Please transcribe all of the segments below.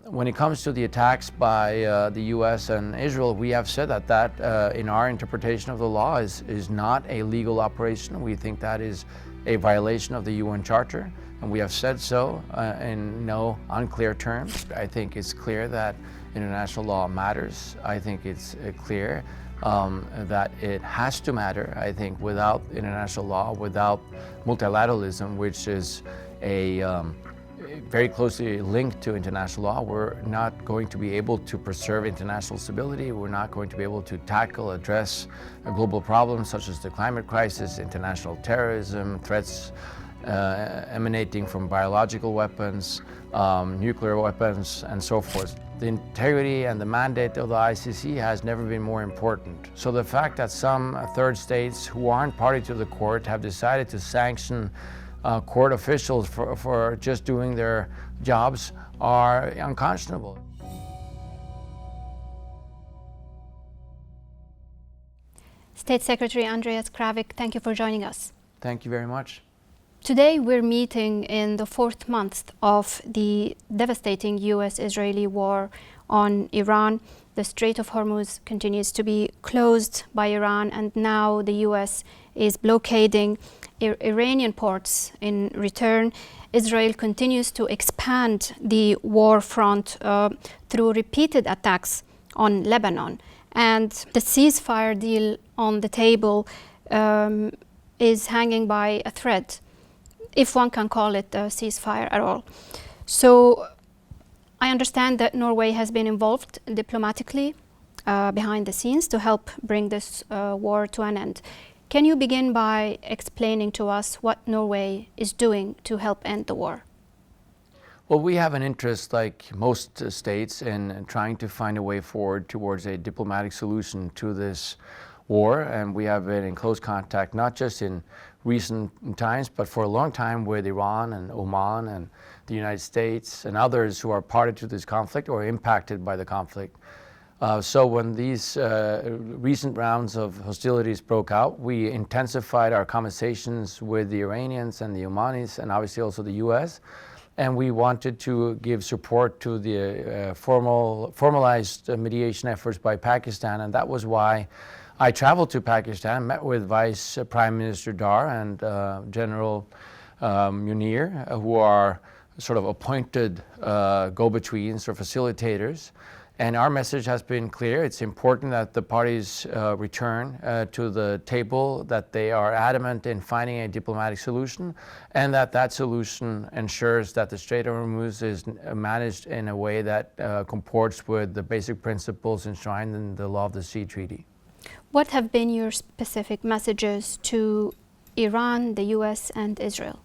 when it comes to the attacks by the U.S. and Israel, we have said that in our interpretation of the law is not a legal operation. We think that is a violation of the UN Charter, and we have said so in no unclear terms. I think it's clear that international law matters. I think it's clear that it has to matter. I think without international law, without multilateralism, which is very closely linked to international law, we're not going to be able to preserve international stability. We're not going to be able to address global problems such as the climate crisis, international terrorism, threats emanating from biological weapons, nuclear weapons, and so forth. The integrity and the mandate of the ICC has never been more important. So the fact that some third states who aren't party to the court have decided to sanction court officials for just doing their jobs are unconscionable. State Secretary Andreas Kravik, thank you for joining us. Thank you very much. Today we're meeting in the 4th month of the devastating US-Israeli war on Iran. The Strait of Hormuz continues to be closed by Iran, and now the US is blockading Iranian ports in return. Israel continues to expand the war front through repeated attacks on Lebanon. And the ceasefire deal on the table is hanging by a thread, if one can call it a ceasefire at all. So I understand that Norway has been involved diplomatically behind the scenes to help bring this war to an end. Can you begin by explaining to us what Norway is doing to help end the war? Well, we have an interest, like most states, in trying to find a way forward towards a diplomatic solution to this war, and we have been in close contact, not just in recent times, but for a long time with Iran and Oman and the United States and others who are party to this conflict or impacted by the conflict. So when these recent rounds of hostilities broke out, we intensified our conversations with the Iranians and the Omanis, and obviously also the US. And we wanted to give support to the formalized mediation efforts by Pakistan, and that was why I traveled to Pakistan, met with Vice Prime Minister Dar and General Munir, who are sort of appointed go-betweens or facilitators. And our message has been clear. It's important that the parties return to the table, that they are adamant in finding a diplomatic solution, and that solution ensures that the Strait of Hormuz is managed in a way that comports with the basic principles enshrined in the Law of the Sea Treaty. What have been your specific messages to Iran, the US, and Israel?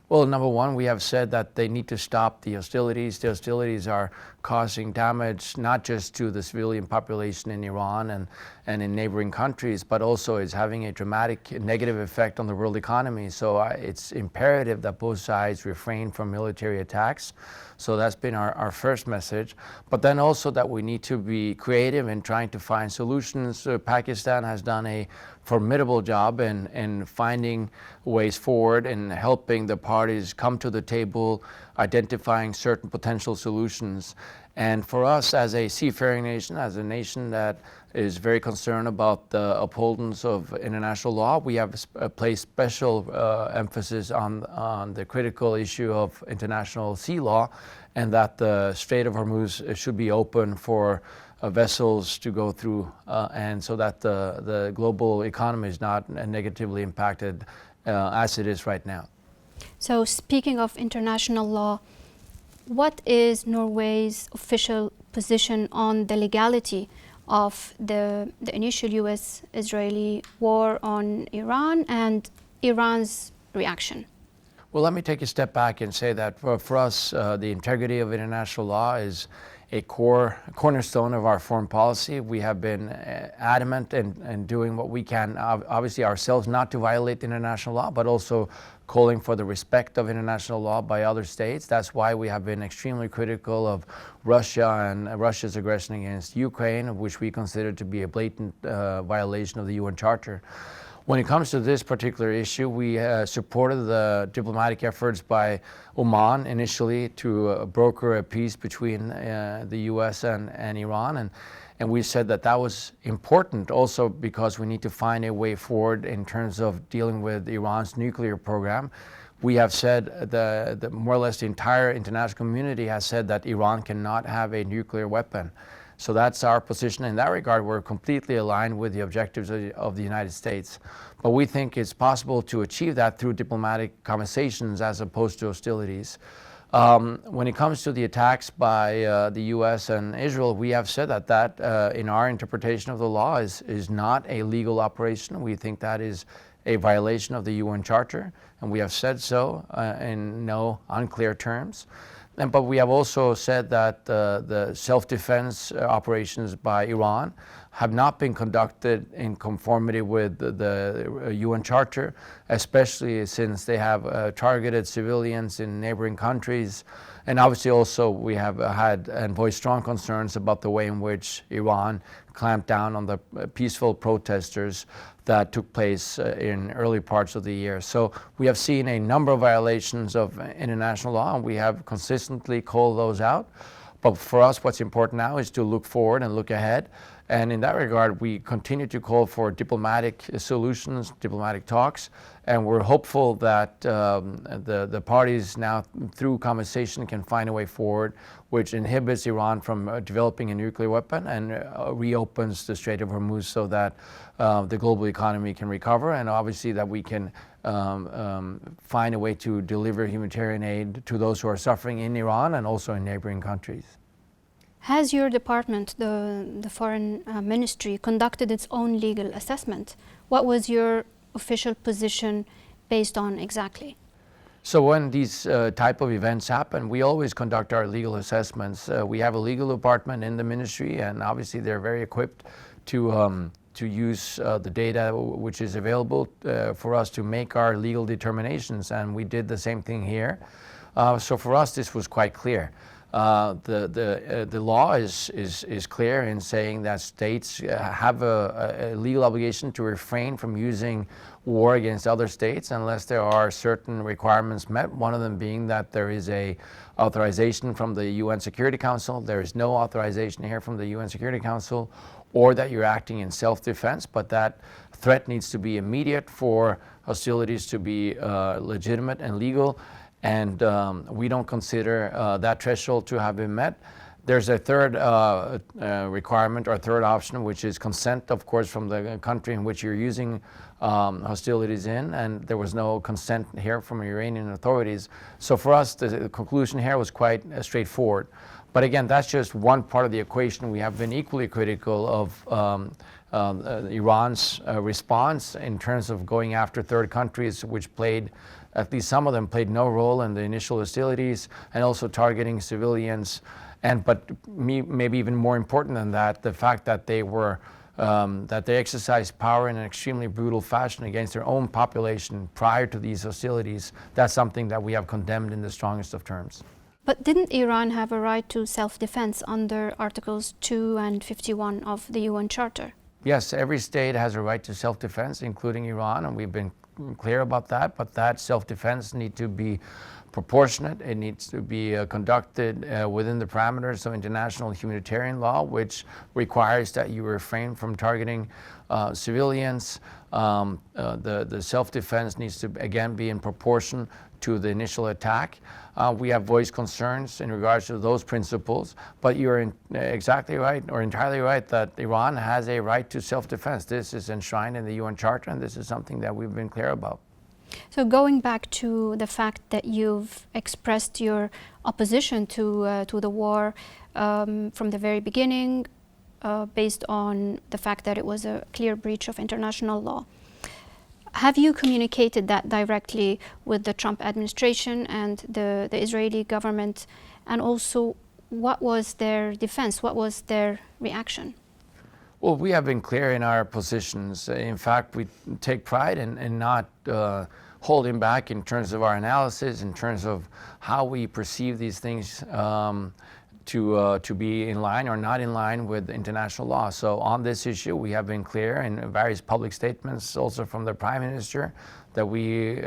Well, number one, we have said that they need to stop the hostilities. The hostilities are causing damage not just to the civilian population in Iran and in neighboring countries, but also is having a dramatic negative effect on the world economy. So it's imperative that both sides refrain from military attacks. So that's been our first message. But then also that we need to be creative in trying to find solutions. Pakistan has done a formidable job in finding ways forward and helping the parties come to the table, identifying certain potential solutions. And for us as a seafaring nation, as a nation that is very concerned about the upholdings of international law, we have placed special emphasis on the critical issue of international sea law, and that the Strait of Hormuz should be open for vessels to go through, and so that the global economy is not negatively impacted as it is right now. So speaking of international law, what is Norway's official position on the legality of the initial US-Israeli war on Iran and Iran's reaction? Well, let me take a step back and say that for us, the integrity of international law is a cornerstone of our foreign policy. We have been adamant in doing what we can, obviously ourselves, not to violate international law, but also calling for the respect of international law by other states. That's why we have been extremely critical of Russia and Russia's aggression against Ukraine, which we consider to be a blatant violation of the UN Charter. When it comes to this particular issue, we supported the diplomatic efforts by Oman initially to broker a peace between the U.S. and Iran. And we said that that was important also because we need to find a way forward in terms of dealing with Iran's nuclear program. We have said, the more or less the entire international community has said that Iran cannot have a nuclear weapon. So that's our position. In that regard, we're completely aligned with the objectives of the United States. But we think it's possible to achieve that through diplomatic conversations as opposed to hostilities. When it comes to the attacks by the U.S. and Israel, we have said that in our interpretation of the law is not a legal operation. We think that is a violation of the UN Charter, and we have said so in no unclear terms. But we have also said that the self-defense operations by Iran have not been conducted in conformity with the UN Charter, especially since they have targeted civilians in neighboring countries. And obviously also we have had and voiced strong concerns about the way in which Iran clamped down on the peaceful protesters that took place in early parts of the year. So we have seen a number of violations of international law, and we have consistently called those out. But for us, what's important now is to look forward and look ahead. And in that regard, we continue to call for diplomatic solutions, diplomatic talks, and we're hopeful that the parties now, through conversation, can find a way forward which inhibits Iran from developing a nuclear weapon and reopens the Strait of Hormuz so that the global economy can recover, and obviously that we can find a way to deliver humanitarian aid to those who are suffering in Iran and also in neighboring countries. Has your department, the Foreign Ministry, conducted its own legal assessment? What was your official position based on exactly? So when these type of events happen, we always conduct our legal assessments. We have a legal department in the ministry, and obviously they're very equipped to use the data which is available for us to make our legal determinations, and we did the same thing here. So for us, this was quite clear. The law is clear in saying that states have a legal obligation to refrain from using war against other states unless there are certain requirements met, one of them being that there is a authorization from the UN Security Council. There is no authorization here from the UN Security Council, or that you're acting in self-defense, but that threat needs to be immediate for hostilities to be legitimate and legal. And we don't consider that threshold to have been met. There's a third requirement or third option, which is consent, of course, from the country in which you're using hostilities in, and there was no consent here from Iranian authorities. So for us, the conclusion here was quite straightforward. But again, that's just one part of the equation. We have been equally critical of Iran's response in terms of going after third countries, which played, at least some of them played no role in the initial hostilities, and also targeting civilians. But maybe even more important than that, the fact that they exercised power in an extremely brutal fashion against their own population prior to these hostilities. That's something that we have condemned in the strongest of terms. But didn't Iran have a right to self-defense under Articles 2 and 51 of the UN Charter? Yes, every state has a right to self-defense, including Iran, and we've been clear about that, but that self-defense needs to be proportionate. It needs to be conducted within the parameters of international humanitarian law, which requires that you refrain from targeting civilians. The self-defense needs to, again, be in proportion to the initial attack. We have voiced concerns in regards to those principles, but you're exactly right, or entirely right, that Iran has a right to self-defense. This is enshrined in the UN Charter, and this is something that we've been clear about. So going back to the fact that you've expressed your opposition to the war from the very beginning, based on the fact that it was a clear breach of international law. Have you communicated that directly with the Trump administration and the Israeli government? And also, what was their defense? What was their reaction? Well, we have been clear in our positions. In fact, we take pride in not holding back in terms of our analysis, in terms of how we perceive these things to be in line or not in line with international law. So on this issue, we have been clear in various public statements, also from the Prime Minister, that we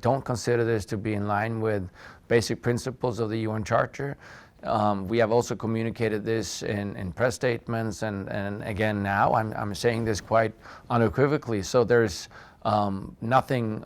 don't consider this to be in line with basic principles of the UN Charter. We have also communicated this in press statements, and again now I'm saying this quite unequivocally. So there's nothing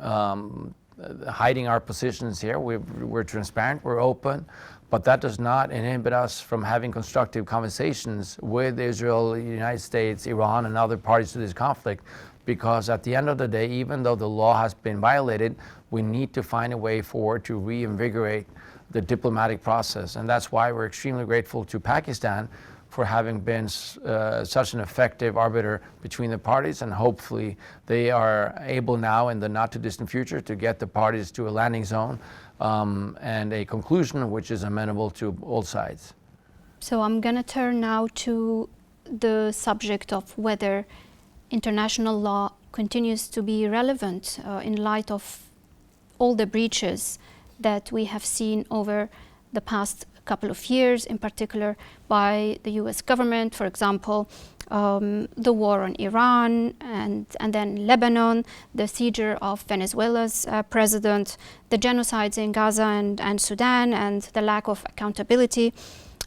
hiding our positions here. We're transparent, we're open, but that does not inhibit us from having constructive conversations with Israel, the United States, Iran, and other parties to this conflict, because at the end of the day, even though the law has been violated, we need to find a way forward to reinvigorate the diplomatic process. And that's why we're extremely grateful to Pakistan for having been such an effective arbiter between the parties, and hopefully they are able now in the not too distant future to get the parties to a landing zone and a conclusion which is amenable to all sides. So I'm going to turn now to the subject of whether international law continues to be relevant in light of all the breaches that we have seen over the past couple of years, in particular by the US government, for example, the war on Iran and then Lebanon, the seizure of Venezuela's president, the genocides in Gaza and Sudan, and the lack of accountability.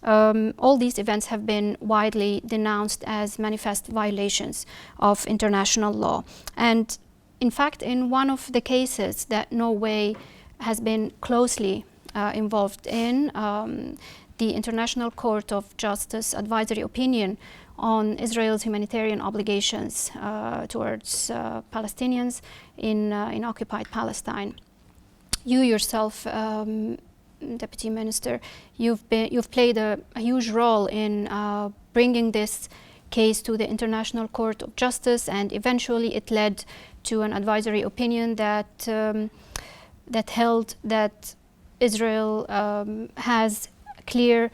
All these events have been widely denounced as manifest violations of international law. And in fact, in one of the cases that Norway has been closely involved in, the International Court of Justice advisory opinion on Israel's humanitarian obligations towards Palestinians in occupied Palestine. You yourself, Deputy Minister, you've played a huge role in bringing this case to the International Court of Justice, and eventually it led to an advisory opinion that held that Israel has clear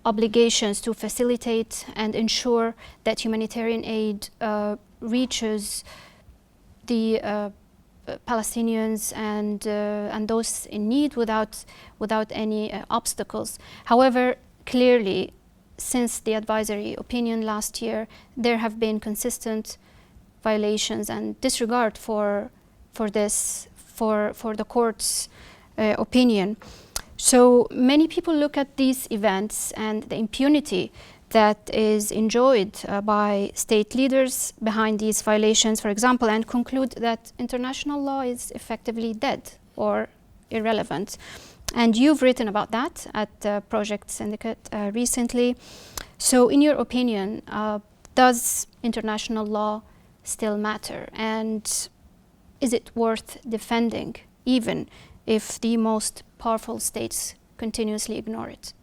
obligations to facilitate and ensure that humanitarian aid reaches the Palestinians and those in need without any obstacles. However, clearly, since the advisory opinion last year, there have been consistent violations and disregard for the court's opinion. So many people look at these events and the impunity that is enjoyed by state leaders behind these violations, for example, and conclude that international law is effectively dead or irrelevant. And you've written about that at Project Syndicate recently. So in your opinion, does international law still matter? And is it worth defending, even if the most powerful states continuously ignore it?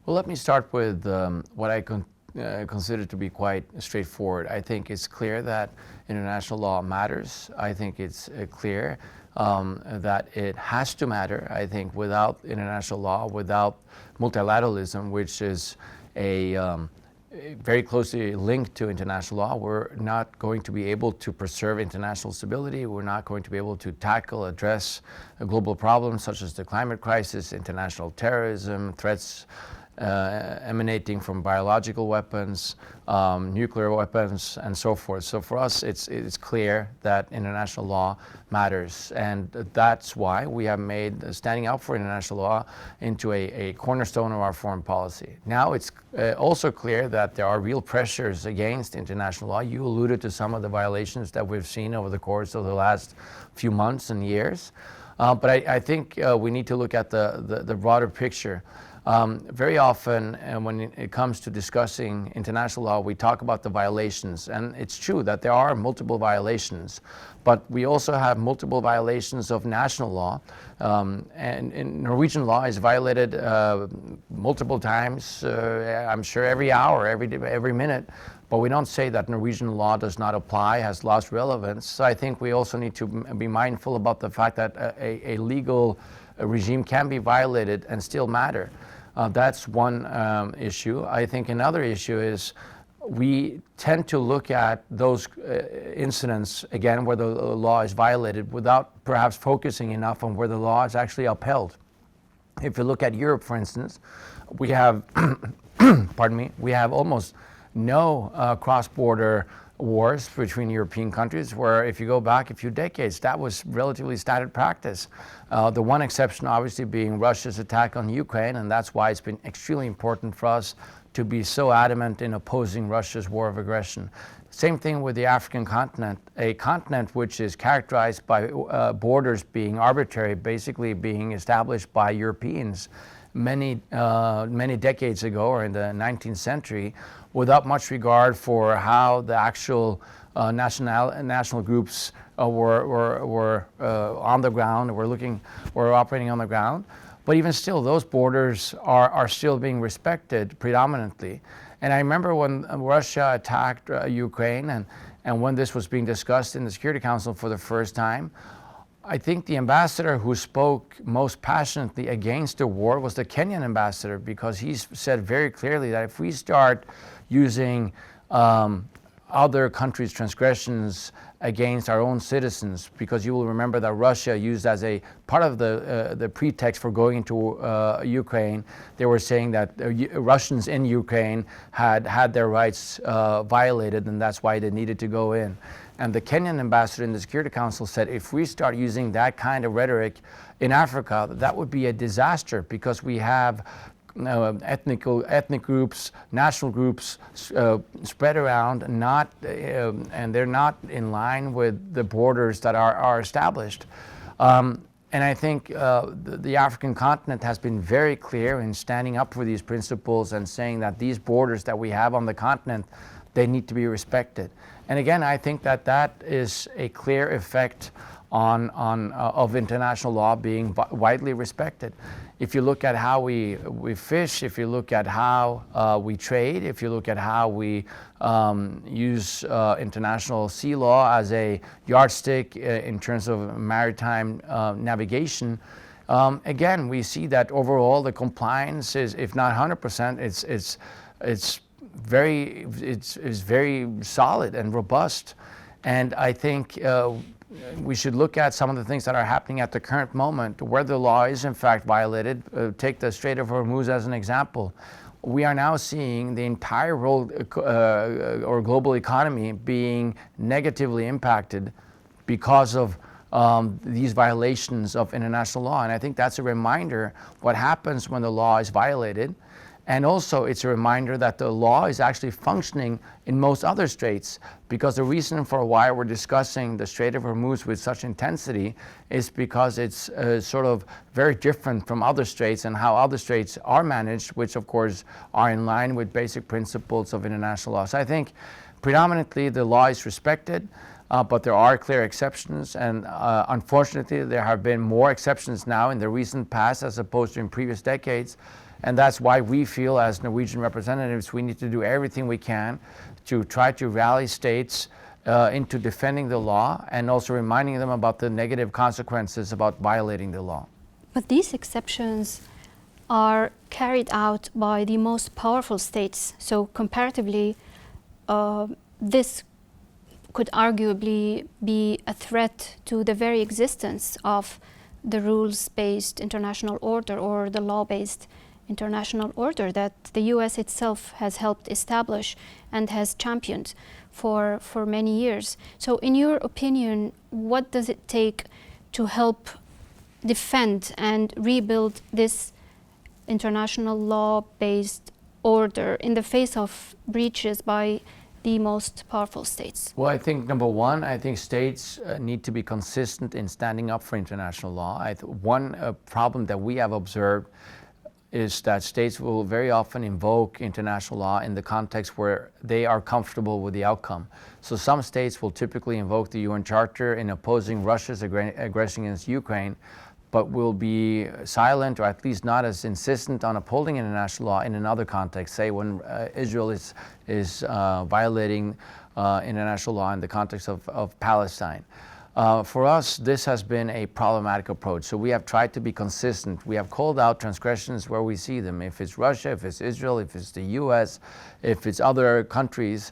Well, let me start with what I consider to be quite straightforward. I think it's clear that international law matters. I think it's clear that it has to matter. I think without international law, without multilateralism, which is very closely linked to international law, we're not going to be able to preserve international stability. We're not going to be able to address global problems such as the climate crisis, international terrorism, threats emanating from biological weapons, nuclear weapons, and so forth. So for us, it's clear that international law matters, and that's why we have made standing up for international law into a cornerstone of our foreign policy. Now it's also clear that there are real pressures against international law. You alluded to some of the violations that we've seen over the course of the last few months and years, but I think we need to look at the broader picture. Very often when it comes to discussing international law, we talk about the violations, and it's true that there are multiple violations, but we also have multiple violations of national law, and Norwegian law is violated multiple times, I'm sure every hour, every minute, but we don't say that Norwegian law does not apply, has lost relevance. So I think we also need to be mindful about the fact that a legal regime can be violated and still matter. That's one issue. I think another issue is we tend to look at those incidents, again, where the law is violated without perhaps focusing enough on where the law is actually upheld. If you look at Europe, for instance, we have, pardon me, we have almost no cross-border wars between European countries, where if you go back a few decades, that was relatively standard practice. The one exception obviously being Russia's attack on Ukraine, and that's why it's been extremely important for us to be so adamant in opposing Russia's war of aggression. Same thing with the African continent, a continent which is characterized by borders being arbitrary, basically being established by Europeans many decades ago, or in the 19th century, without much regard for how the actual national groups were on the ground, were operating on the ground. But even still, those borders are still being respected predominantly. And I remember when Russia attacked Ukraine, and when this was being discussed in the Security Council for the first time, I think the ambassador who spoke most passionately against the war was the Kenyan ambassador, because he said very clearly that if we start using other countries' transgressions against our own citizens, because you will remember that Russia used as a part of the pretext for going into Ukraine, they were saying that Russians in Ukraine had their rights violated, and that's why they needed to go in. And the Kenyan ambassador in the Security Council said, if we start using that kind of rhetoric in Africa, that would be a disaster, because we have ethnic groups, national groups spread around, and they're not in line with the borders that are established. And I think the African continent has been very clear in standing up for these principles and saying that these borders that we have on the continent, they need to be respected. And again, I think that is a clear effect of international law being widely respected. If you look at how we fish, if you look at how we trade, if you look at how we use international sea law as a yardstick in terms of maritime navigation, again, we see that overall the compliance is, if not 100%, it's very solid and robust. And I think we should look at some of the things that are happening at the current moment where the law is in fact violated. Take the Strait of Hormuz as an example. We are now seeing the entire world or global economy being negatively impacted because of these violations of international law. And I think that's a reminder what happens when the law is violated. And also it's a reminder that the law is actually functioning in most other straits, because the reason for why we're discussing the Strait of Hormuz with such intensity is because it's sort of very different from other straits and how other straits are managed, which of course are in line with basic principles of international law. So I think predominantly the law is respected, but there are clear exceptions, and unfortunately there have been more exceptions now in the recent past as opposed to in previous decades. And that's why we feel as Norwegian representatives we need to do everything we can to try to rally states into defending the law, and also reminding them about the negative consequences about violating the law. But these exceptions are carried out by the most powerful states. So comparatively, this could arguably be a threat to the very existence of the rules-based international order, or the law-based international order that the US itself has helped establish and has championed for many years. So in your opinion, what does it take to help defend and rebuild this international law-based order in the face of breaches by the most powerful states? Well, I think number one, I think states need to be consistent in standing up for international law. One problem that we have observed is that states will very often invoke international law in the context where they are comfortable with the outcome. So some states will typically invoke the UN Charter in opposing Russia's aggression against Ukraine, but will be silent, or at least not as insistent on upholding international law in another context, say when Israel is violating international law in the context of Palestine. For us, this has been a problematic approach. So we have tried to be consistent. We have called out transgressions where we see them. If it's Russia, if it's Israel, if it's the US, if it's other countries,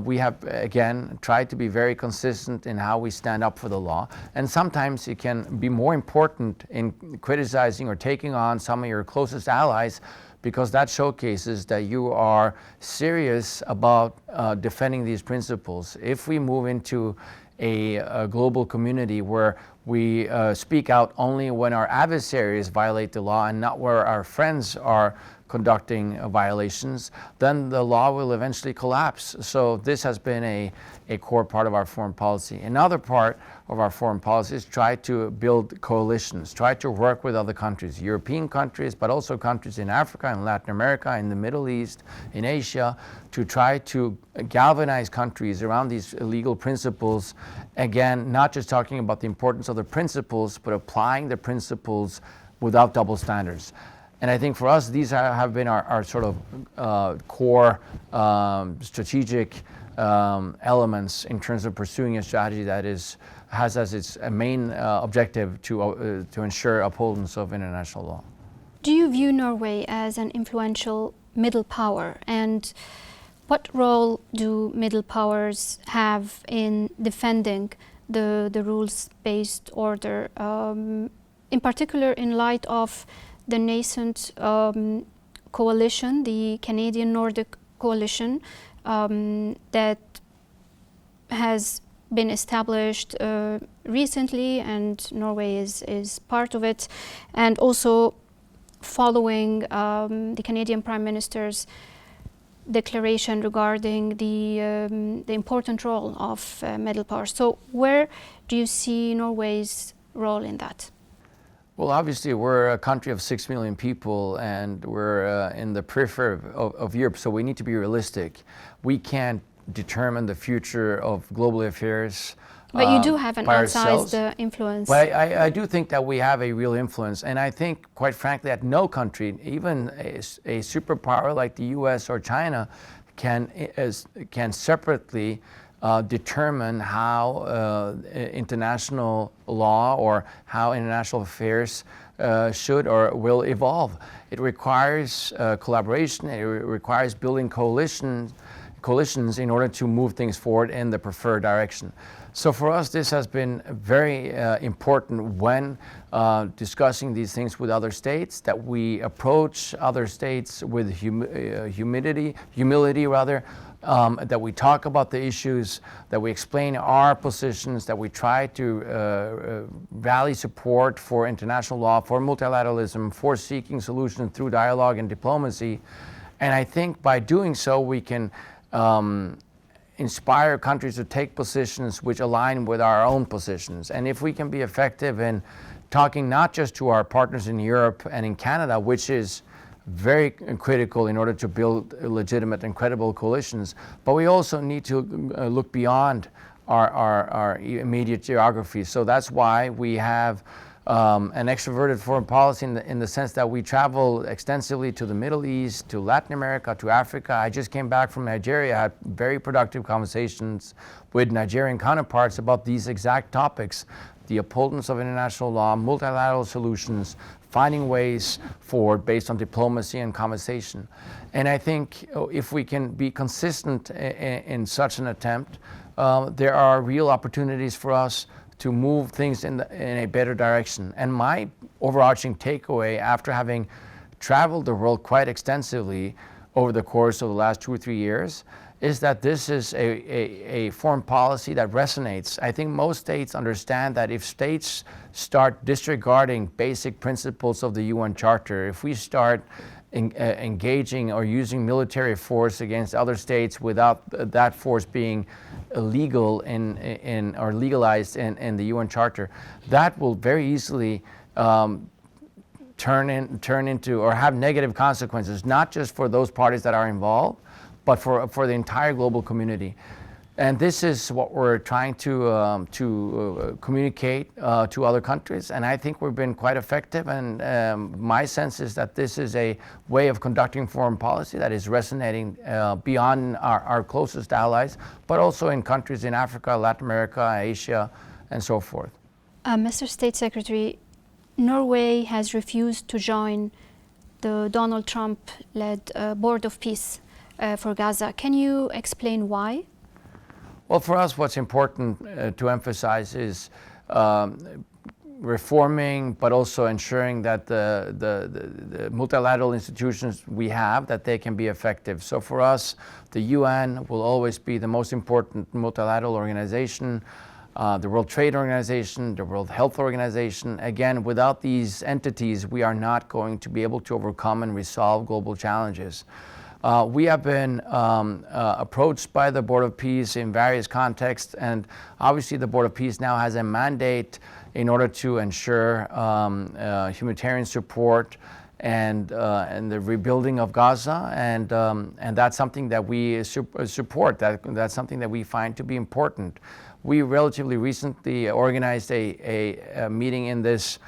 we have, again, tried to be very consistent in how we stand up for the law. And sometimes it can be more important in criticizing or taking on some of your closest allies, because that showcases that you are serious about defending these principles. If we move into a global community where we speak out only when our adversaries violate the law and not where our friends are conducting violations, then the law will eventually collapse. So this has been a core part of our foreign policy. Another part of our foreign policy is try to build coalitions, try to work with other countries, European countries, but also countries in Africa and Latin America, in the Middle East, in Asia, to try to galvanize countries around these legal principles. Again, not just talking about the importance of the principles, but applying the principles without double standards. And I think for us, these have been our sort of core strategic elements in terms of pursuing a strategy that has as its main objective to ensure upholdings of international law. Do you view Norway as an influential middle power? And what role do middle powers have in defending the rules-based order, in particular in light of the nascent coalition, the Canadian Nordic coalition, that has been established recently, and Norway is part of it, and also following the Canadian Prime Minister's declaration regarding the important role of middle powers. So where do you see Norway's role in that? Well, obviously, we're a country of 6 million people, and we're in the periphery of Europe, so we need to be realistic. We can't determine the future of global affairs But you do have an ourselves. outsized influence. But I do think that we have a real influence, and I think, quite frankly, that no country, even a superpower like the US or China, can separately determine how international law or how international affairs should or will evolve. It requires collaboration, it requires building coalitions in order to move things forward in the preferred direction. So for us, this has been very important when discussing these things with other states, that we approach other states with humility, that we talk about the issues, that we explain our positions, that we try to rally support for international law, for multilateralism, for seeking solutions through dialogue and diplomacy. And I think by doing so, we can inspire countries to take positions which align with our own positions. And if we can be effective in talking not just to our partners in Europe and in Canada, which is very critical in order to build legitimate and credible coalitions, but we also need to look beyond our immediate geography. So that's why we have an extroverted foreign policy in the sense that we travel extensively to the Middle East, to Latin America, to Africa. I just came back from Nigeria, had very productive conversations with Nigerian counterparts about these exact topics: the upholdings of international law, multilateral solutions, finding ways forward based on diplomacy and conversation. And I think if we can be consistent in such an attempt, there are real opportunities for us to move things in a better direction. And my overarching takeaway, after having traveled the world quite extensively over the course of the last 2 or 3 years, is that this is a foreign policy that resonates. I think most states understand that if states start disregarding basic principles of the UN Charter, if we start engaging or using military force against other states without that force being illegal or legalized in the UN Charter, that will very easily turn into or have negative consequences, not just for those parties that are involved, but for the entire global community. And this is what we're trying to communicate to other countries, and I think we've been quite effective. And my sense is that this is a way of conducting foreign policy that is resonating beyond our closest allies, but also in countries in Africa, Latin America, Asia, and so forth. Mr. State Secretary, Norway has refused to join the Donald Trump-led Board of Peace for Gaza. Can you explain why? Well, for us, what's important to emphasize is reforming, but also ensuring that the multilateral institutions we have, that they can be effective. So for us, the UN will always be the most important multilateral organization, the World Trade Organization, the World Health Organization. Again, without these entities, we are not going to be able to overcome and resolve global challenges. We have been approached by the Board of Peace in various contexts, and obviously the Board of Peace now has a mandate in order to ensure humanitarian support and the rebuilding of Gaza, and that's something that we support. That's something that we find to be important. We relatively recently organized a meeting in this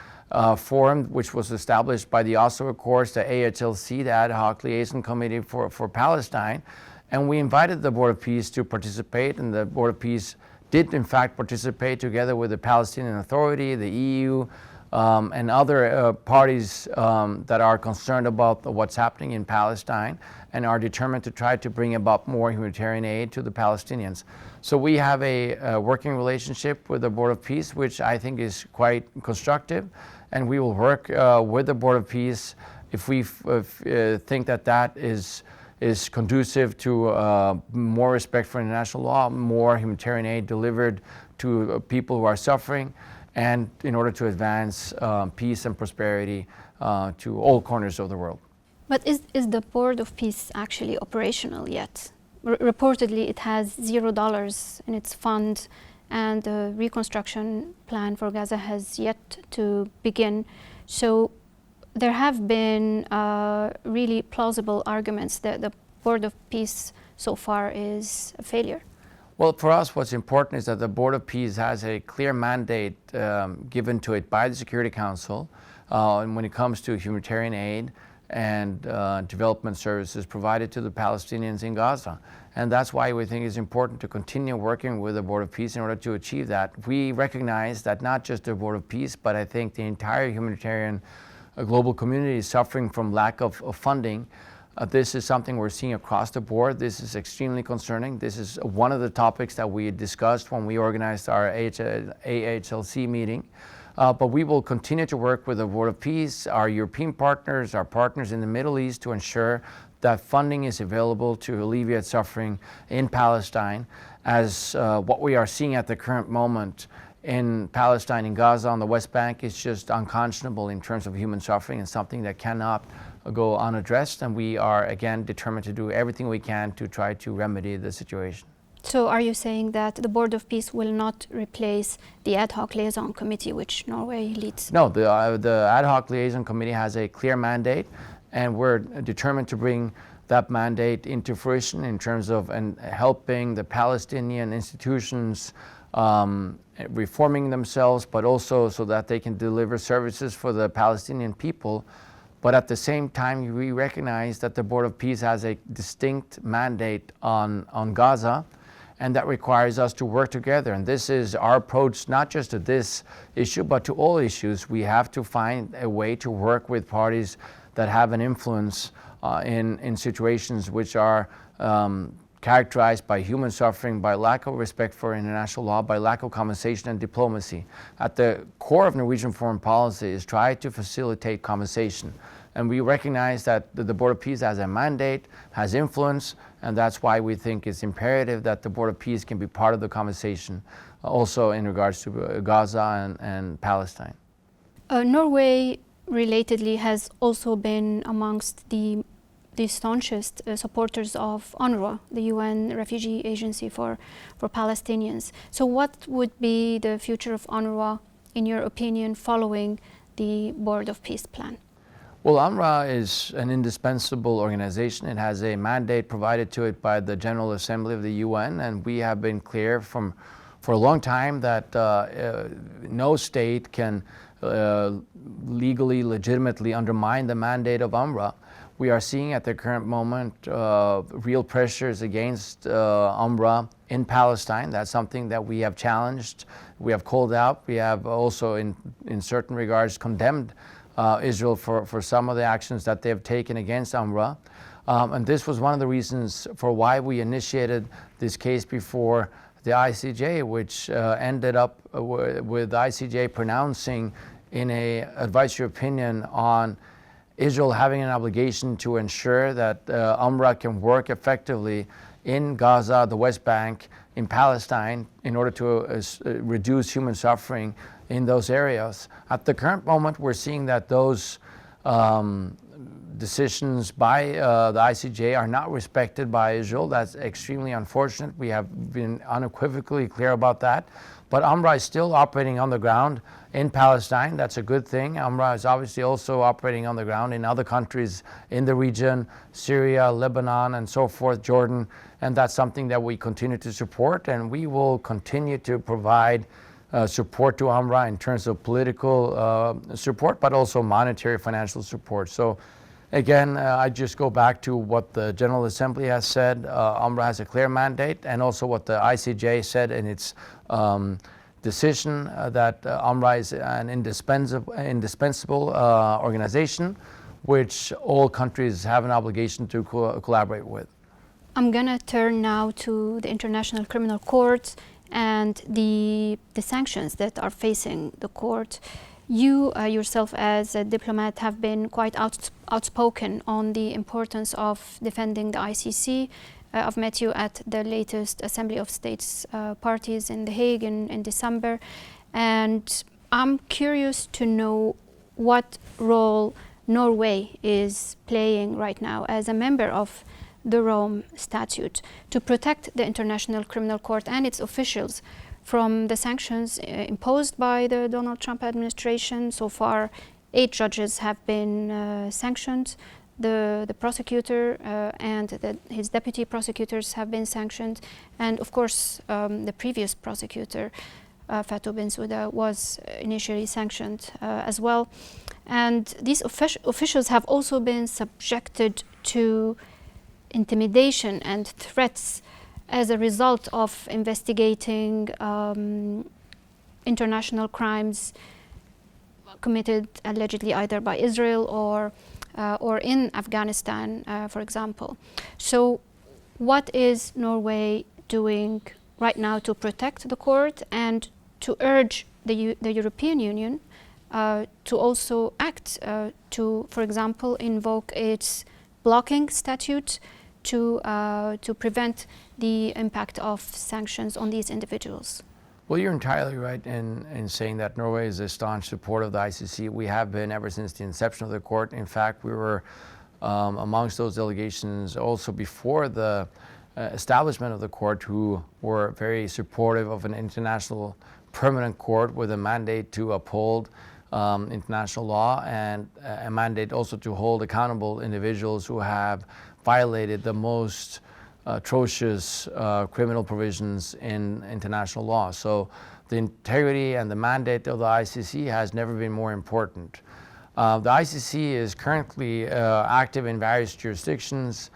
forum, which was established by the Oslo Accords, the AHLC, the Ad Hoc Liaison Committee for Palestine, and we invited the Board of Peace to participate, and the Board of Peace did in fact participate together with the Palestinian Authority, the EU, and other parties that are concerned about what's happening in Palestine and are determined to try to bring about more humanitarian aid to the Palestinians. So we have a working relationship with the Board of Peace, which I think is quite constructive, and we will work with the Board of Peace if we think that that is conducive to more respect for international law, more humanitarian aid delivered to people who are suffering, and in order to advance peace and prosperity to all corners of the world. But is the Board of Peace actually operational yet? Reportedly, it has $0 in its fund, and the reconstruction plan for Gaza has yet to begin. So there have been really plausible arguments that the Board of Peace so far is a failure. Well, for us, what's important is that the Board of Peace has a clear mandate given to it by the Security Council and when it comes to humanitarian aid and development services provided to the Palestinians in Gaza. And that's why we think it's important to continue working with the Board of Peace in order to achieve that. We recognize that not just the Board of Peace, but I think the entire humanitarian global community is suffering from lack of funding. This is something we're seeing across the board. This is extremely concerning. This is one of the topics that we discussed when we organized our AHLC meeting. But we will continue to work with the Board of Peace, our European partners, our partners in the Middle East, to ensure that funding is available to alleviate suffering in Palestine, as what we are seeing at the current moment in Palestine, in Gaza, on the West Bank, is just unconscionable in terms of human suffering and something that cannot go unaddressed. And we are, again, determined to do everything we can to try to remedy the situation. So are you saying that the Board of Peace will not replace the Ad Hoc Liaison Committee, which Norway leads? No, the Ad Hoc Liaison Committee has a clear mandate, and we're determined to bring that mandate into fruition in terms of helping the Palestinian institutions reforming themselves, but also so that they can deliver services for the Palestinian people. But at the same time, we recognize that the Board of Peace has a distinct mandate on Gaza, and that requires us to work together. And this is our approach, not just to this issue, but to all issues. We have to find a way to work with parties that have an influence in situations which are characterized by human suffering, by lack of respect for international law, by lack of conversation and diplomacy. At the core of Norwegian foreign policy is try to facilitate conversation. And we recognize that the Board of Peace has a mandate, has influence, and that's why we think it's imperative that the Board of Peace can be part of the conversation, also in regards to Gaza and Palestine. Norway, relatedly, has also been amongst the staunchest supporters of Unrwa, the UN Refugee Agency for Palestinians. So what would be the future of Unrwa, in your opinion, following the Board of Peace plan? Well, Unrwa is an indispensable organization. It has a mandate provided to it by the General Assembly of the UN, and we have been clear for a long time that no state can legally, legitimately undermine the mandate of Unrwa. We are seeing at the current moment real pressures against Unrwa in Palestine. That's something that we have challenged, we have called out. We have also in certain regards condemned Israel for some of the actions that they have taken against Unrwa. And this was one of the reasons for why we initiated this case before the ICJ, which ended up with the ICJ pronouncing in a advisory opinion on Israel having an obligation to ensure that Unrwa can work effectively in Gaza, the West Bank, in Palestine, in order to reduce human suffering in those areas. At the current moment, we're seeing that those decisions by the ICJ are not respected by Israel. That's extremely unfortunate. We have been unequivocally clear about that. But Unrwa is still operating on the ground in Palestine. That's a good thing. Unrwa is obviously also operating on the ground in other countries in the region, Syria, Lebanon, and so forth, Jordan. And that's something that we continue to support. And we will continue to provide support to Unrwa in terms of political support, but also monetary financial support. So again, I just go back to what the General Assembly has said. Unrwa has a clear mandate, and also what the ICJ said in its decision that Unrwa is an indispensable organization, which all countries have an obligation to collaborate with. I'm going to turn now to the International Criminal Court and the sanctions that are facing the court. You yourself as a diplomat have been quite outspoken on the importance of defending the ICC. I've met you at the latest Assembly of States parties in The Hague in December, and I'm curious to know what role Norway is playing right now as a member of the Rome Statute to protect the International Criminal Court and its officials from the sanctions imposed by the Donald Trump administration. So far, 8 judges have been sanctioned. The prosecutor and his deputy prosecutors have been sanctioned. And of course, the previous prosecutor, Fatou Bensouda, was initially sanctioned as well. And these officials have also been subjected to intimidation and threats as a result of investigating international crimes committed allegedly either by Israel or in Afghanistan, for example. So what is Norway doing right now to protect the court and to urge the European Union to also act to, for example, invoke its blocking statute to prevent the impact of sanctions on these individuals? Well, you're entirely right in saying that Norway is a staunch supporter of the ICC. We have been ever since the inception of the court. In fact, we were amongst those delegations also before the establishment of the court, who were very supportive of an international permanent court with a mandate to uphold international law and a mandate also to hold accountable individuals who have violated the most atrocious criminal provisions in international law. So the integrity and the mandate of the ICC has never been more important. The ICC is currently active in various jurisdictions,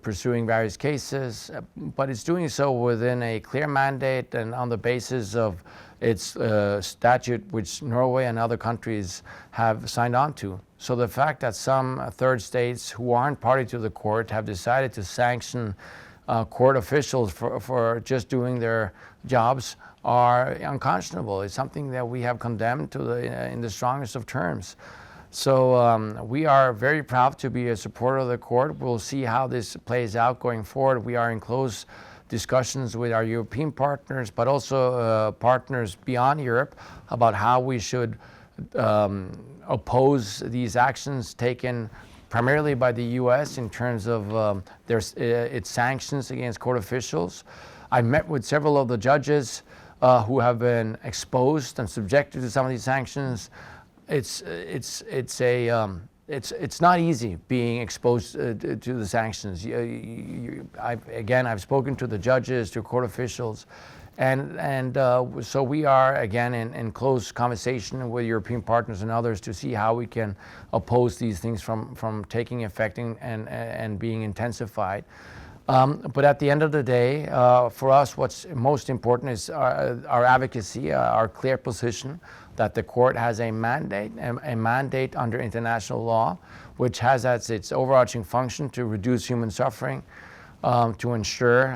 pursuing various cases, but it's doing so within a clear mandate and on the basis of its statute, which Norway and other countries have signed on to. So the fact that some third states who aren't party to the court have decided to sanction court officials for just doing their jobs are unconscionable. It's something that we have condemned in the strongest of terms. So we are very proud to be a supporter of the court. We'll see how this plays out going forward. We are in close discussions with our European partners, but also partners beyond Europe about how we should oppose these actions taken primarily by the U.S. in terms of its sanctions against court officials. I met with several of the judges who have been exposed and subjected to some of these sanctions. It's not easy being exposed to the sanctions. I've spoken to the judges, to court officials, and so we are again in close conversation with European partners and others to see how we can oppose these things from taking effect and being intensified. But at the end of the day, for us, what's most important is our advocacy, our clear position that the court has a mandate under international law, which has as its overarching function to reduce human suffering. to ensure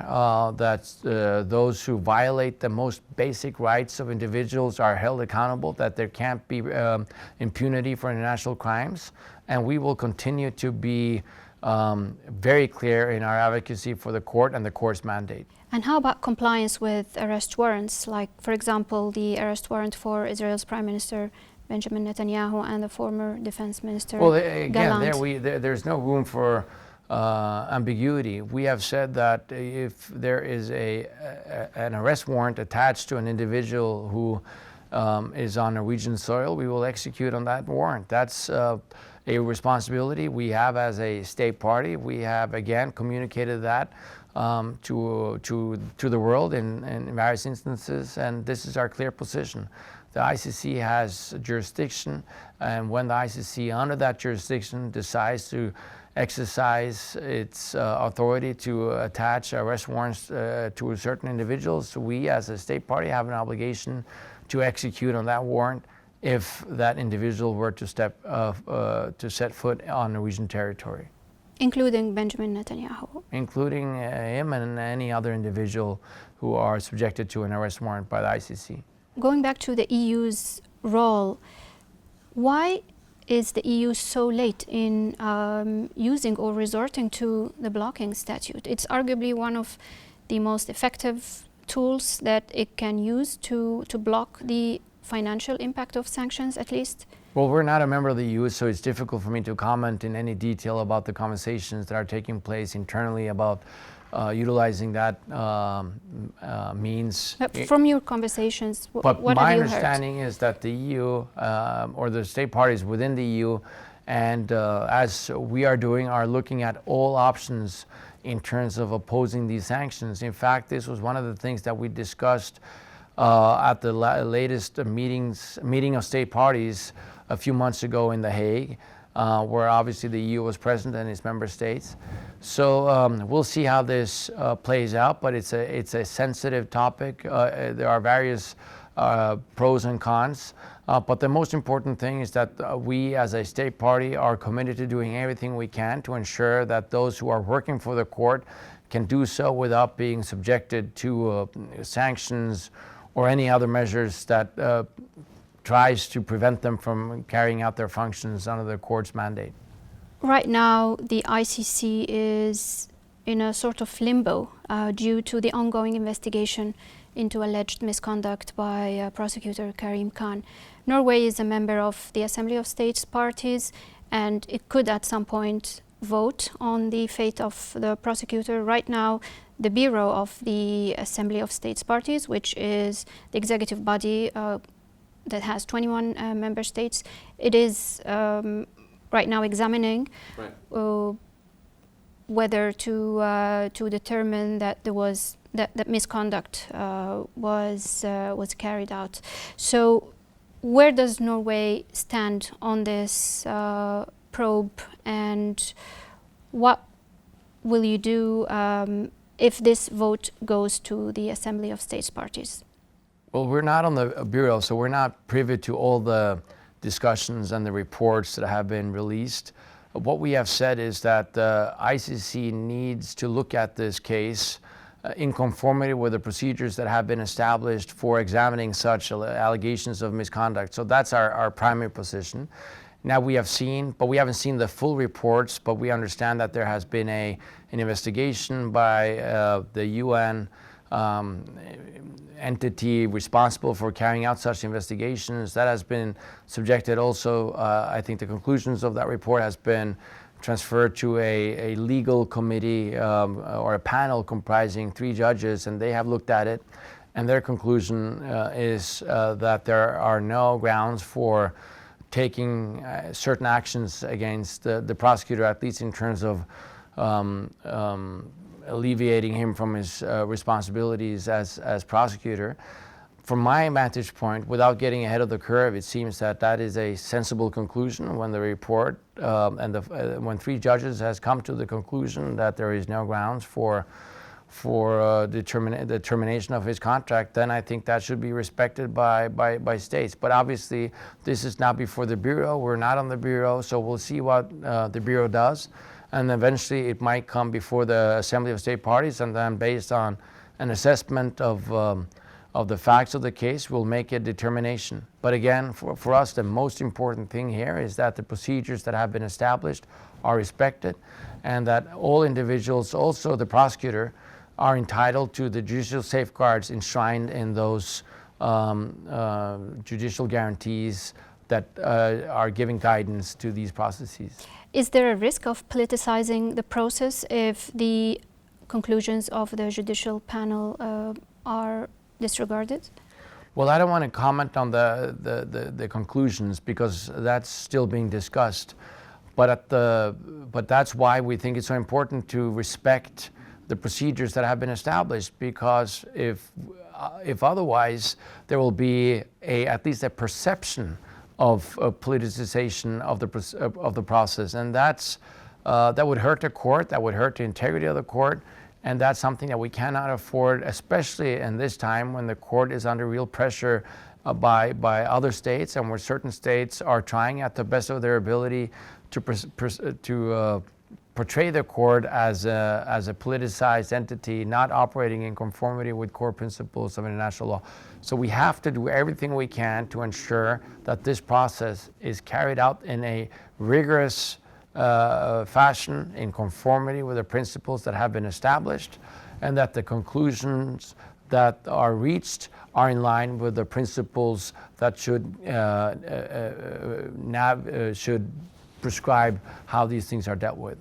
that those who violate the most basic rights of individuals are held accountable, that there can't be impunity for international crimes. And we will continue to be very clear in our advocacy for the court and the court's mandate. And how about compliance with arrest warrants, like, for example, the arrest warrant for Israel's Prime Minister Benjamin Netanyahu and the former Defense Minister Gallant? There's no room for ambiguity. We have said that if there is an arrest warrant attached to an individual who is on Norwegian soil, we will execute on that warrant. That's a responsibility we have as a state party. We have again communicated that to the world in various instances, and this is our clear position. The ICC has jurisdiction, and when the ICC under that jurisdiction decides to exercise its authority to attach arrest warrants to certain individuals, we as a state party have an obligation to execute on that warrant if that individual were to set foot on Norwegian territory. Including Benjamin Netanyahu? Including him and any other individual who are subjected to an arrest warrant by the ICC. Going back to the EU's role, why is the EU so late in using or resorting to the blocking statute? It's arguably one of the most effective tools that it can use to block the financial impact of sanctions, at least. Well, we're not a member of the EU, so it's difficult for me to comment in any detail about the conversations that are taking place internally about utilizing that means. From your conversations, what have you heard? My understanding is that the EU or the state parties within the EU, and as we are doing, are looking at all options in terms of opposing these sanctions. In fact, this was one of the things that we discussed at the latest meeting of state parties a few months ago in The Hague, where obviously the EU was present and its member states. So we'll see how this plays out, but it's a sensitive topic. There are various pros and cons, but the most important thing is that we as a state party are committed to doing everything we can to ensure that those who are working for the court can do so without being subjected to sanctions or any other measures that tries to prevent them from carrying out their functions under the court's mandate. Right now, the ICC is in a sort of limbo due to the ongoing investigation into alleged misconduct by prosecutor Karim Khan. Norway is a member of the Assembly of States Parties, and it could at some point vote on the fate of the prosecutor. Right now, the Bureau of the Assembly of States Parties, which is the executive body that has 21 member states, it is right now examining whether to determine that there was that misconduct was carried out. So, where does Norway stand on this probe, and what will you do if this vote goes to the Assembly of States Parties? Well, we're not on the Bureau, so we're not privy to all the discussions and the reports that have been released. What we have said is that the ICC needs to look at this case in conformity with the procedures that have been established for examining such allegations of misconduct. So that's our primary position. Now we have seen, but we haven't seen the full reports, but we understand that there has been an investigation by the UN entity responsible for carrying out such investigations. That has been subjected also, I think the conclusions of that report has been transferred to a legal committee or a panel comprising 3 judges, and they have looked at it, and their conclusion is that there are no grounds for taking certain actions against the prosecutor, at least in terms of alleviating him from his responsibilities as prosecutor. From my vantage point, without getting ahead of the curve, it seems that is a sensible conclusion when the report when 3 judges has come to the conclusion that there is no grounds for the termination of his contract, then I think that should be respected by states. But obviously, this is not before the Bureau. We're not on the Bureau, so we'll see what the Bureau does. and eventually it might come before the Assembly of State Parties, and then based on an assessment of the facts of the case, we'll make a determination. But again, for us, the most important thing here is that the procedures that have been established are respected, and that all individuals, also the prosecutor, are entitled to the judicial safeguards enshrined in those judicial guarantees that are giving guidance to these processes. Is there a risk of politicizing the process if the conclusions of the judicial panel are disregarded? Well, I don't want to comment on the conclusions because that's still being discussed. But that's why we think it's so important to respect the procedures that have been established, because if otherwise, there will be at least a perception of politicization of the process, and that would hurt the court, that would hurt the integrity of the court, and that's something that we cannot afford, especially in this time when the court is under real pressure by other states, and where certain states are trying at the best of their ability to portray the court as a politicized entity, not operating in conformity with core principles of international law. So we have to do everything we can to ensure that this process is carried out in a rigorous fashion, in conformity with the principles that have been established, and that the conclusions that are reached are in line with the principles that should prescribe how these things are dealt with.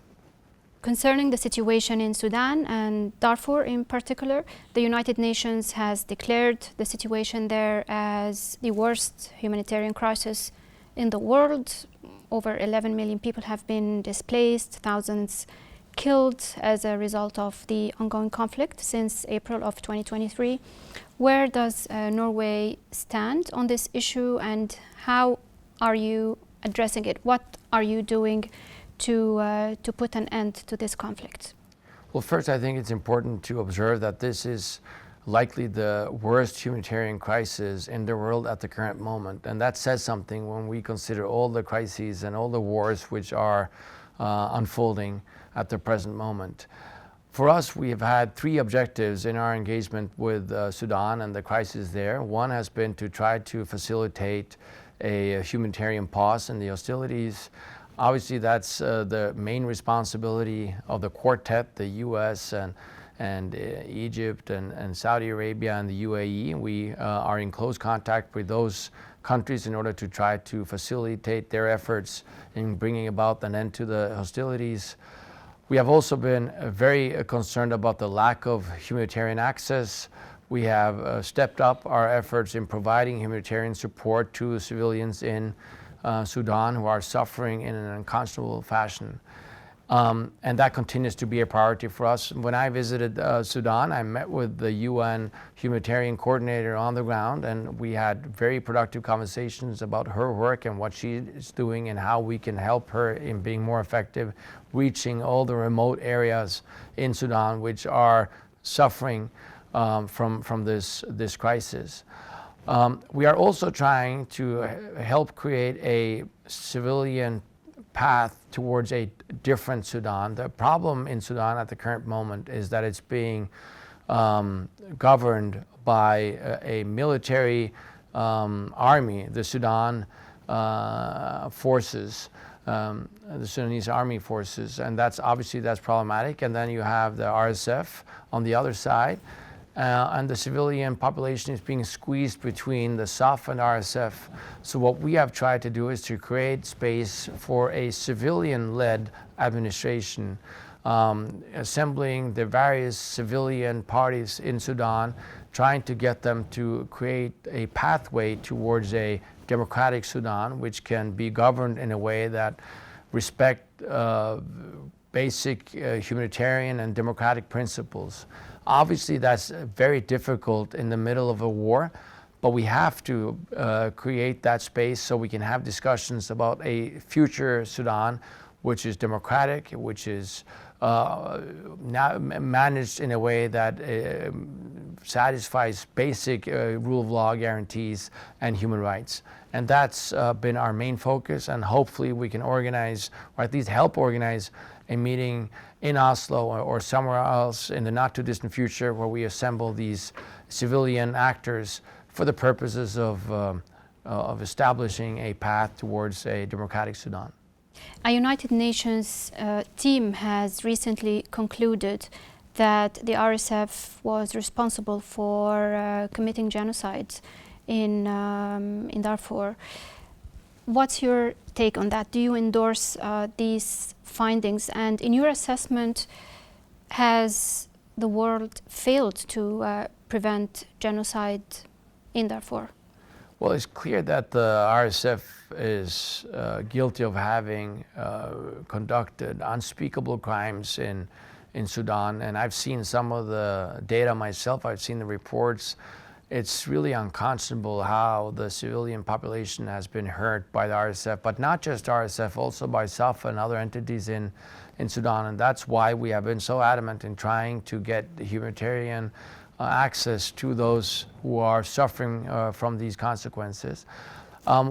Concerning the situation in Sudan and Darfur in particular, the United Nations has declared the situation there as the worst humanitarian crisis in the world. Over 11 million people have been displaced, thousands killed as a result of the ongoing conflict since April of 2023. Where does Norway stand on this issue, and how are you addressing it? What are you doing to put an end to this conflict? Well, first, I think it's important to observe that this is likely the worst humanitarian crisis in the world at the current moment. And that says something when we consider all the crises and all the wars which are unfolding at the present moment. For us, we have had three objectives in our engagement with Sudan and the crisis there. One has been to try to facilitate a humanitarian pause in the hostilities. Obviously, that's the main responsibility of the quartet, the U.S. and Egypt and Saudi Arabia and the UAE. We are in close contact with those countries in order to try to facilitate their efforts in bringing about an end to the hostilities. We have also been very concerned about the lack of humanitarian access. We have stepped up our efforts in providing humanitarian support to civilians in Sudan who are suffering in an unconscionable fashion. And that continues to be a priority for us. When I visited Sudan, I met with the UN humanitarian coordinator on the ground, and we had very productive conversations about her work and what she is doing and how we can help her in being more effective, reaching all the remote areas in Sudan which are suffering from this crisis. We are also trying to help create a civilian path towards a different Sudan. The problem in Sudan at the current moment is that it's being governed by a military army, the Sudan forces, the Sudanese army forces, and that's problematic. And then you have the RSF on the other side. And the civilian population is being squeezed between the SAF and RSF. So what we have tried to do is to create space for a civilian-led administration, assembling the various civilian parties in Sudan, trying to get them to create a pathway towards a democratic Sudan, which can be governed in a way that respect basic humanitarian and democratic principles. Obviously, that's very difficult in the middle of a war, but we have to create that space so we can have discussions about a future Sudan, which is democratic, which is now managed in a way that satisfies basic rule of law guarantees and human rights. And that's been our main focus, and hopefully we can organize, or at least help organize, a meeting in Oslo or somewhere else in the not too distant future where we assemble these civilian actors for the purposes of establishing a path towards a democratic Sudan. A United Nations team has recently concluded that the RSF was responsible for committing genocide in Darfur. What's your take on that? Do you endorse these findings? And in your assessment, has the world failed to prevent genocide in Darfur? Well, it's clear that the RSF is guilty of having conducted unspeakable crimes in Sudan, and I've seen some of the data myself. I've seen the reports. It's really unconscionable how the civilian population has been hurt by the RSF, but not just RSF, also by SAF and other entities in Sudan, and that's why we have been so adamant in trying to get the humanitarian access to those who are suffering from these consequences.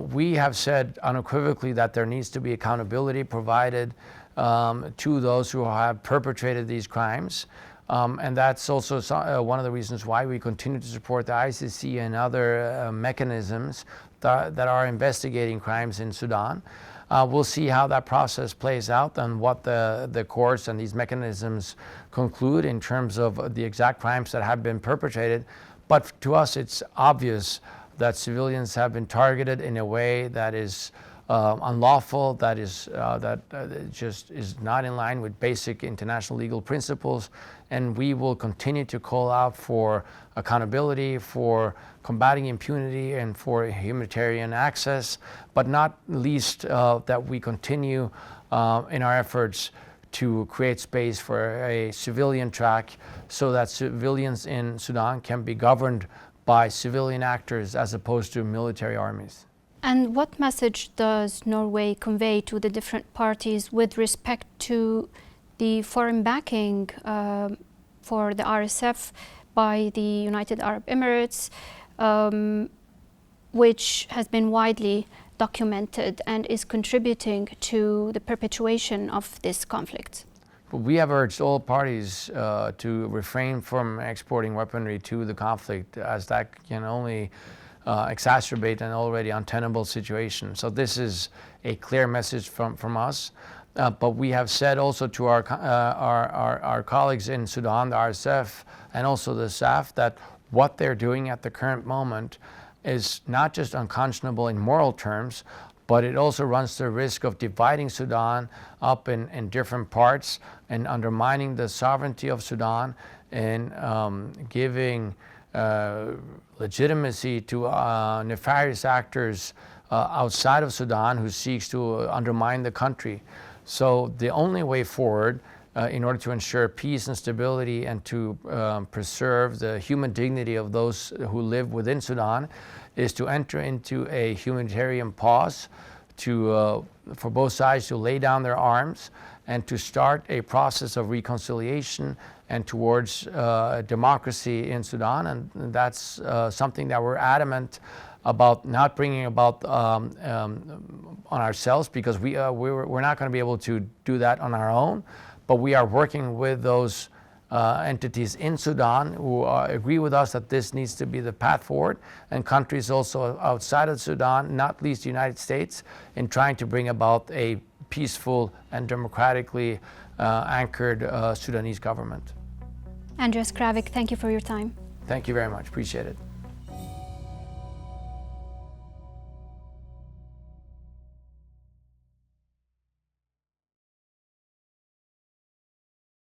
We have said unequivocally that there needs to be accountability provided to those who have perpetrated these crimes. And that's also one of the reasons why we continue to support the ICC and other mechanisms that are investigating crimes in Sudan. We'll see how that process plays out and what the courts and these mechanisms conclude in terms of the exact crimes that have been perpetrated. But to us, it's obvious that civilians have been targeted in a way that is unlawful, that just is not in line with basic international legal principles, and we will continue to call out for accountability, for combating impunity, and for humanitarian access, but not least that we continue in our efforts to create space for a civilian track so that civilians in Sudan can be governed by civilian actors as opposed to military armies. And what message does Norway convey to the different parties with respect to the foreign backing for the RSF by the United Arab Emirates, which has been widely documented and is contributing to the perpetuation of this conflict? We have urged all parties to refrain from exporting weaponry to the conflict, as that can only exacerbate an already untenable situation. So this is a clear message from us. But we have said also to our colleagues in Sudan, the RSF, and also the SAF, that what they're doing at the current moment is not just unconscionable in moral terms, but it also runs the risk of dividing Sudan up in different parts and undermining the sovereignty of Sudan and giving legitimacy to nefarious actors outside of Sudan who seeks to undermine the country. So the only way forward in order to ensure peace and stability and to preserve the human dignity of those who live within Sudan is to enter into a humanitarian pause for both sides to lay down their arms and to start a process of reconciliation and towards democracy in Sudan. And that's something that we're adamant about not bringing about on ourselves, because we're not going to be able to do that on our own, but we are working with those entities in Sudan who agree with us that this needs to be the path forward, and countries also outside of Sudan, not least the United States, in trying to bring about a peaceful and democratically anchored Sudanese government. Andreas Kravik, thank you for your time. Thank you very much. Appreciate it.